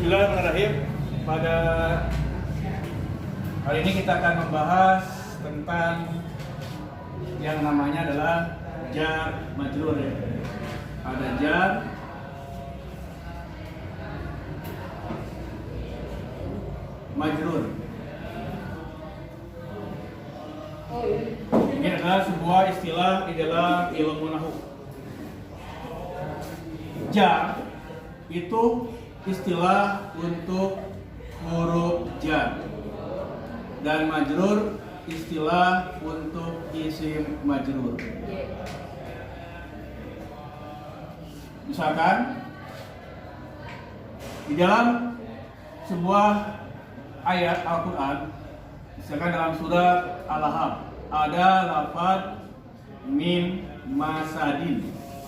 Bismillahirrahmanirrahim. Pada hari ini kita akan membahas tentang yang namanya adalah jar majrur ya. Ada jar majrur. Ini adalah sebuah istilah di dalam ilmu nahwu. Jar itu istilah untuk huruf jar dan majrur istilah untuk isim majrur. Misalkan di dalam sebuah ayat Al-Quran, misalkan dalam surat Al-Ahzab ada lafaz mim masadin,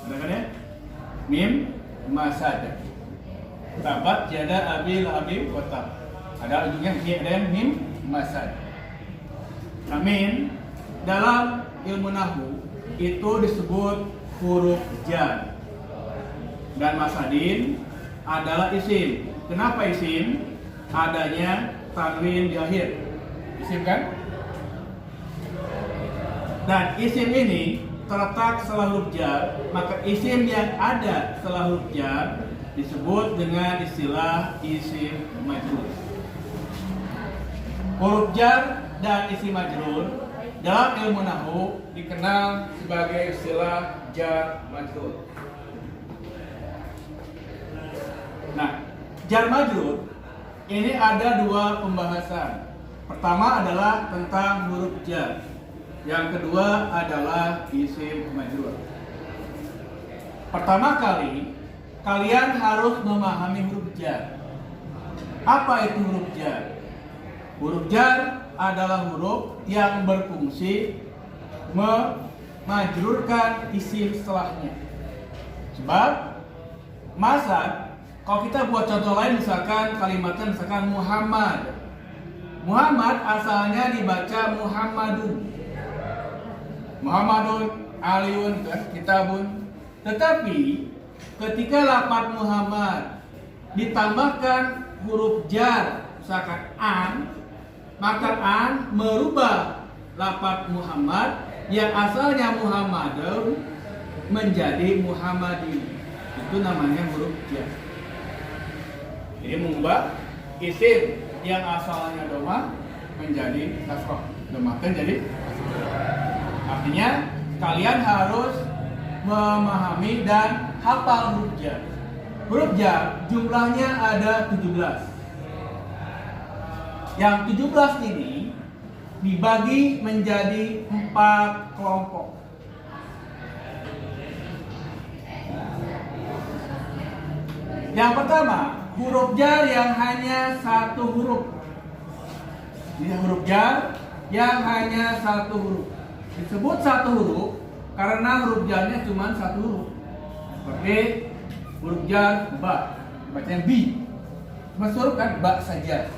ada kan ya? Mim masad. Tabat jada abi lahabib watab. Ada ujungnya mim masad. Amin. Dalam ilmu nahwu itu disebut huruf jar. Dan masadin adalah isim. Kenapa isim? Adanya tanwin di akhir. Isim kan? Dan isim ini terletak setelah huruf jar, maka isim yang ada setelah huruf jar disebut dengan istilah isim majrur. Huruf jar dan isim majrur dalam ilmu nahwu dikenal sebagai istilah jar majrur. Nah, jar majrur ini ada dua pembahasan. Pertama adalah tentang huruf jar. Yang kedua adalah isim majrur. Pertama kali kalian harus memahami huruf jar. Apa itu huruf jar? Huruf jar adalah huruf yang berfungsi memajrurkan isim setelahnya. Sebab kalau kita buat contoh lain, misalkan kalimatnya misalkan Muhammad. Muhammad asalnya dibaca Muhammadun. Muhammadun, Aliun, kitabun. Tetapi ketika lafaz Muhammad ditambahkan huruf jar, misalkan an, maka an merubah lafaz Muhammad yang asalnya Muhammadun menjadi Muhammadin. Itu namanya huruf jar. Jadi mengubah isim yang asalnya doma menjadi kasroh, domakan jadi kasroh. Artinya kalian harus memahami dan hafal huruf jar. Huruf jar jumlahnya ada 17. Yang 17 ini dibagi menjadi 4 kelompok. Yang pertama, huruf jar yang hanya satu huruf. Jadi huruf jar yang hanya satu huruf. Disebut satu huruf karena huruf jarnya cuma satu huruf. Seperti huruf jar ba, bacanya bi. Cuma huruf kan ba saja.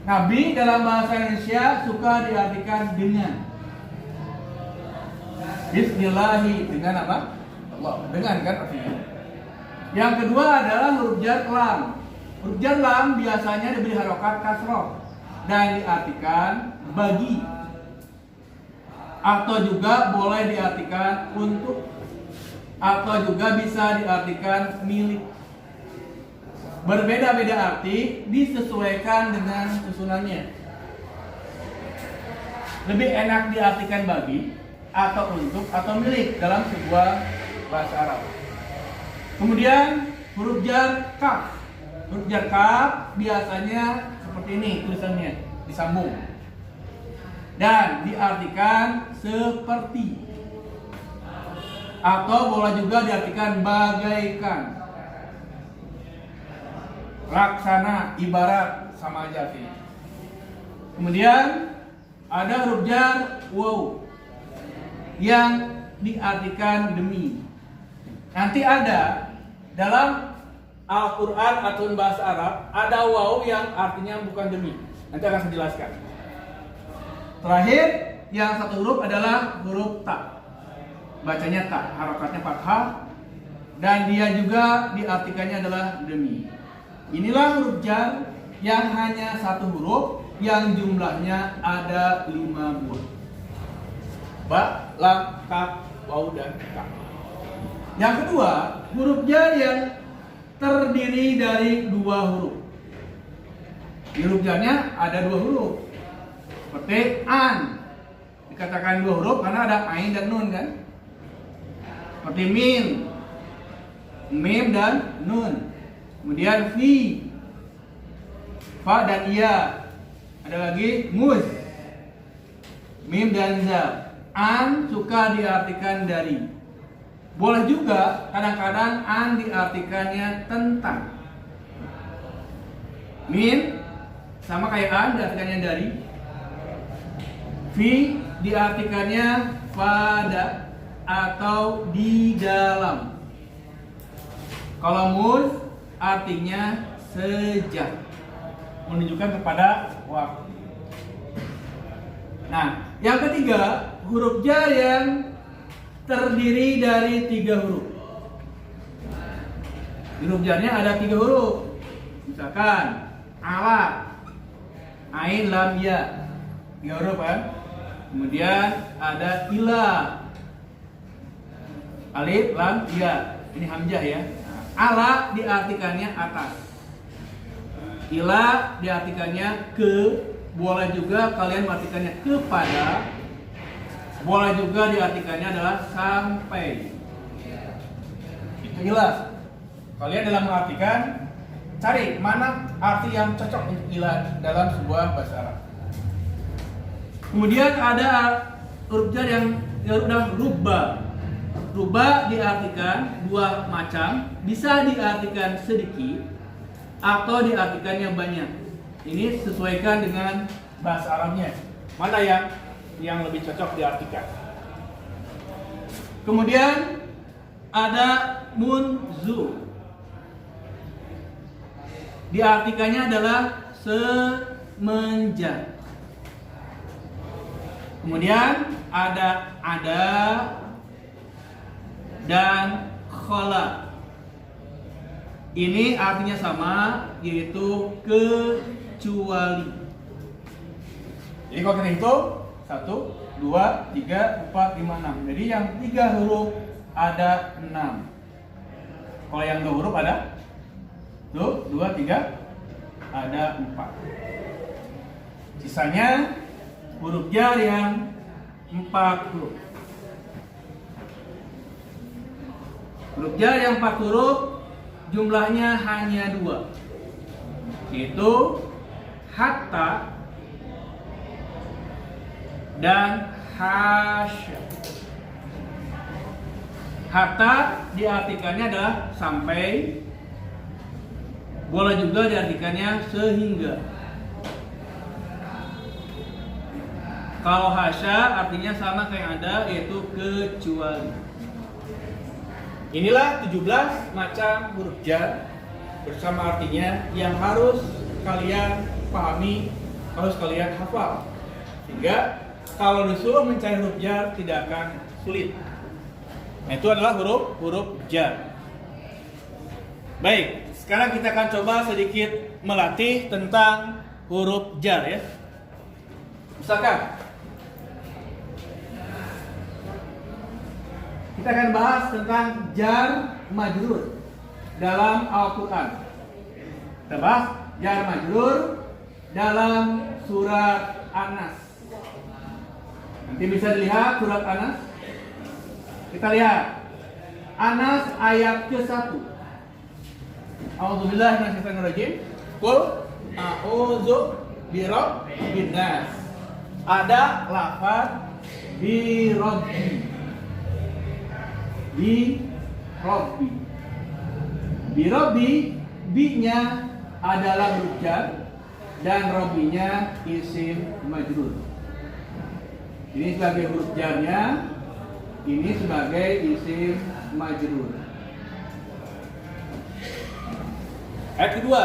Nah, bi dalam bahasa Indonesia suka diartikan dengan. Bismillahi, dengan apa? Allah, dengan kan artinya. Yang kedua adalah huruf jar lam. Huruf jar lam biasanya diberi harokat kasroh dan diartikan bagi, atau juga boleh diartikan untuk, atau juga bisa diartikan milik. Berbeda-beda arti disesuaikan dengan susunannya. Lebih enak diartikan bagi, atau untuk, atau milik dalam sebuah bahasa Arab. Kemudian huruf jar kaf. Huruf jar kaf biasanya seperti ini tulisannya, disambung dan diartikan seperti, atau boleh juga diartikan bagaikan, laksana, ibarat, sama aja artinya. Kemudian ada huruf jar waw yang diartikan demi. Nanti ada dalam Al-Quran atau bahasa Arab ada waw yang artinya bukan demi. Nanti akan saya jelaskan. Terakhir, yang satu huruf adalah huruf ta. Bacanya ta, harokatnya fathah, dan dia juga diartikannya adalah demi. Inilah huruf jar yang hanya satu huruf yang jumlahnya ada 5 buah. Ba, lam, kaf, waw, dan ka. Yang kedua, huruf jar yang terdiri dari 2 huruf. Di huruf jarnya ada 2 huruf. Seperti an. Dikatakan 2 huruf karena ada ain dan nun kan. Seperti min. Mim dan nun. Kemudian fi. Fa dan ya. Ada lagi mus. Mim dan za. An suka diartikan dari. Boleh juga kadang-kadang an diartikannya tentang. Min sama kayak an diartikannya dari. Fi diartikannya pada atau di dalam. Kalau mus artinya sejak, menunjukkan kepada waktu. Nah, yang ketiga, huruf jar yang terdiri dari 3 huruf. Huruf jarnya ada 3 huruf. Misalkan ala, ain, lam, ya. 3 huruf kan? Kemudian ada ila, alif, lam, ya. Ini hamzah ya. Ala diartikannya atas. Ila diartikannya ke. Boleh juga kalian mengartikannya kepada. Boleh juga diartikannya adalah sampai. Itu ila. Kalian dalam mengartikan, cari mana arti yang cocok untuk ila dalam sebuah bahasa Arab. Kemudian ada huruf jar yang adalah rubba. Rubba diartikan 2 macam, bisa diartikan sedikit atau diartikannya banyak. Ini sesuaikan dengan bahasa Arabnya. Mana yang lebih cocok diartikan. Kemudian ada munzu. Diartikannya adalah semenjak. Kemudian ada dan khala. Ini artinya sama, yaitu kecuali. Jadi kalau kita hitung 1, 2, 3, 4, 5, 6. Jadi yang 3 huruf ada 6. Kalau yang 2 huruf ada 2, 3 ada 4. Sisanya huruf jar yang 4 huruf. Huruf jar yang 4 huruf jumlahnya hanya 2, yaitu hatta dan hasya. Hatta diartikannya adalah sampai, boleh juga diartikannya sehingga. Kalau hasya artinya sama kayak ada, yaitu kecuali. Inilah 17 macam huruf jar bersama artinya yang harus kalian pahami, harus kalian hafal. Sehingga kalau disuruh mencari huruf jar tidak akan sulit. Nah, itu adalah huruf jar. Baik, sekarang kita akan coba sedikit melatih tentang huruf jar ya. Misalkan kita akan bahas tentang jar majrur dalam Al-Quran. Kita bahas jar majrur dalam surat An-Nas. Nanti bisa dilihat surat An-Nas. Kita lihat An-Nas ayat ke-1. A'udzubillahi minasyaitonirrajim. Qul a'udzu birabbin nas. Ada lafaz birabbi. Birabbi, bi-nya adalah huruf jar dan rabbinya isim majrur. Ini sebagai huruf jarnya, ini sebagai isim majrur. Ayat kedua,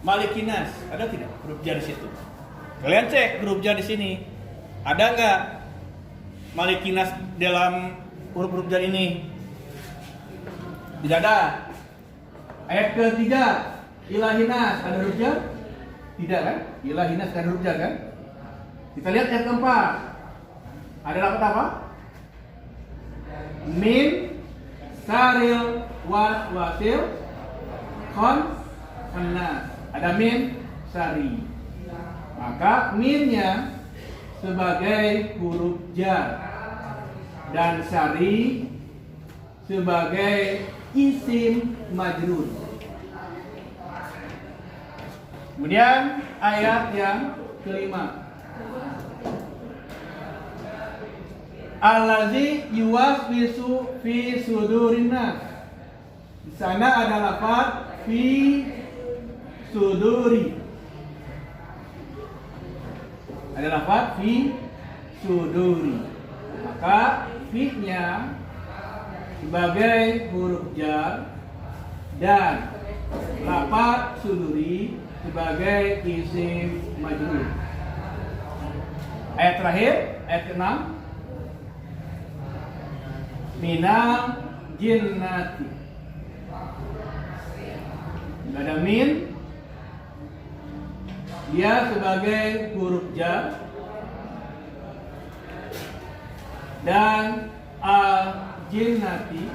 Malikinas, ada tidak huruf jar di situ? Kalian cek huruf jar di sini, ada nggak Malikinas dalam huruf-huruf jar ini? Tidak ada. Ayat ketiga, ilahinas ada huruf jar? Tidak kan? Ilahinas ada huruf jar kan? Kita lihat yang keempat. Ada lafaz apa? Min, saril, wasil, khannas. Ada min, sari. Maka minnya sebagai huruf jar dan sari sebagai isim majrur. Kemudian ayat yang kelima. Allazi yuwaswisu fi sudurin nas. Di sana ada lafaz fi suduri. Ada lafaz fi suduri. Maka fi-nya sebagai huruf jar dan lafaz suduri sebagai isim majrur. Ayat terakhir, ayat ke-6. Minal jinnati. Tidak ada min. Dia sebagai huruf jar dan al-jinnati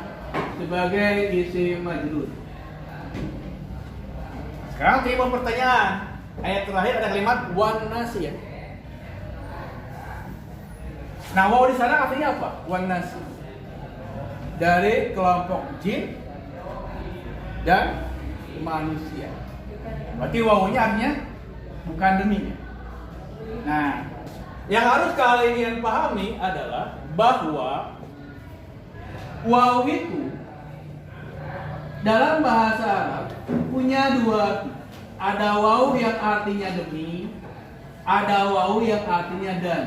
sebagai isim majrur. Sekarang timbul pertanyaan. Ayat terakhir ada kalimat wan nasi ya. Nah, waw di sana artinya apa? Wan nasi. Dari kelompok jin dan manusia. Berarti wawunya artinya bukan demi. Nah, yang harus kalian pahami adalah bahwa waw itu dalam bahasa Arab punya dua. Ada waw yang artinya demi, ada waw yang artinya dan.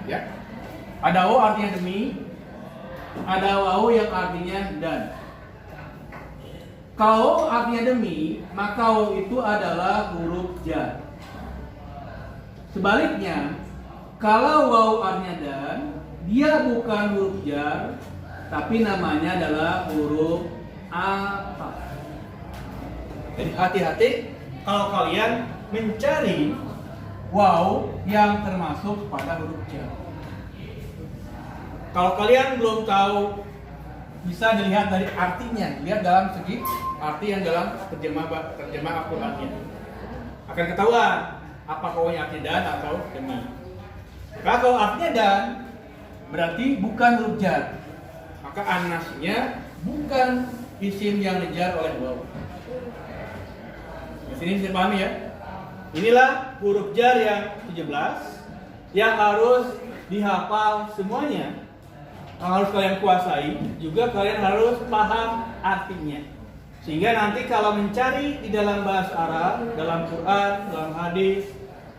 Ya. Ada waw artinya demi, ada waw yang artinya dan. Kalau artinya demi, maka waw itu adalah huruf jar. Sebaliknya, kalau waw artinya dan, dia bukan huruf jar, tapi namanya adalah huruf ataf. Jadi hati-hati kalau kalian mencari waw yang termasuk pada huruf jar. Kalau kalian belum tahu, bisa dilihat dari artinya, lihat dalam segi arti yang dalam terjemah Al-Qur'annya. Akan ketahuan apakah wawnya artinya dan atau demi. Kalau artinya dan, berarti bukan huruf jar. Maka anasnya bukan isim yang dijar oleh waw. Di sini bisa pahami ya. Inilah huruf jar yang 17 yang harus dihafal semuanya. Yang harus kalian kuasai, juga kalian harus paham artinya. Sehingga nanti kalau mencari di dalam bahasa Arab, dalam Quran, dalam hadis,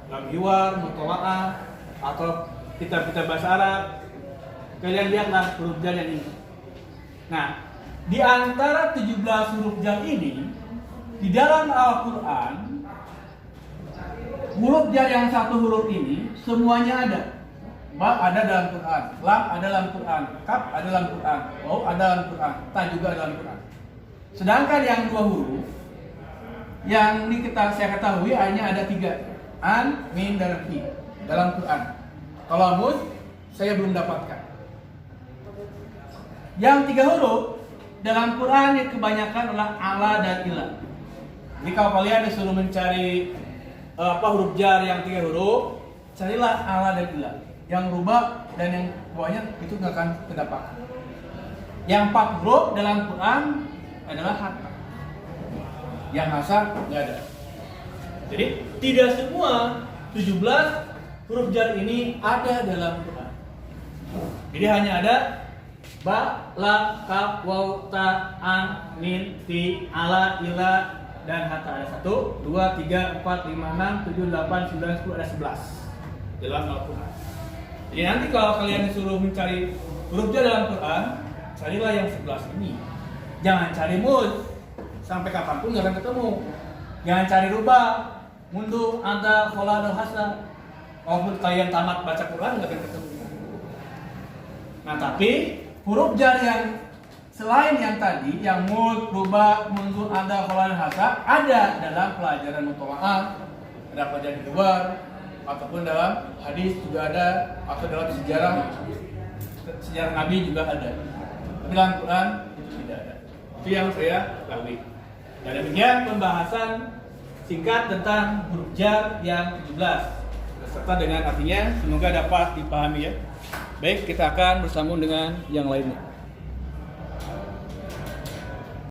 dalam hiwar, mutola'ah, atau kitab-kitab bahasa Arab, kalian lihatlah huruf jar yang ini. Nah, di antara 17 huruf jar ini, di dalam Al-Quran, huruf jar yang satu huruf ini semuanya ada. Ba ada dalam Quran, lam ada dalam Quran, kaf ada dalam Quran, waw ada dalam Quran, ta juga ada dalam Quran. Sedangkan yang dua huruf yang saya ketahui hanya ada 3, an, min, dan fi dalam Quran. Kalau mud saya belum dapatkan. Yang 3 huruf dalam Quran yang kebanyakan adalah ala dan ila. Jadi kalau kalian disuruh mencari huruf jar yang 3 huruf, carilah ala dan ila. Yang rubah dan yang bawahnya itu nggak akan terdapat. Yang 4 huruf dalam Quran adalah hatta. Yang hasa nggak ada. Jadi tidak semua 17 huruf jar ini ada dalam Quran. Jadi hanya ada ba, la, kaf, waw, ta, an, min, ti, ala, ila, dan hatta. Ada 1, 2, 3, 4, 5, 6, 7, 8, 9, 10, ada 11 dalam Al-Quran. Jadi nanti kalau kalian disuruh mencari huruf jar dalam Quran, carilah yang 11 ini. Jangan cari mud, sampai kapanpun nggak akan ketemu. Jangan cari rubah, mundu, anta, khola, dan hasa. Walaupun kalian tamat baca Quran nggak akan ketemu. Nah tapi huruf jar yang selain yang tadi, yang mul, ruba, munzul, anda, kholan, hasa, ada dalam pelajaran mutola'ah, ada pelajaran di luar, ataupun dalam hadis juga ada, atau dalam sejarah Nabi juga ada. Tapi dalam Quran itu tidak ada. Itu yang saya ketahui. Dan demikian pembahasan singkat tentang huruf jar yang 17 beserta dengan artinya, semoga dapat dipahami ya. Baik, kita akan bersambung dengan yang lainnya.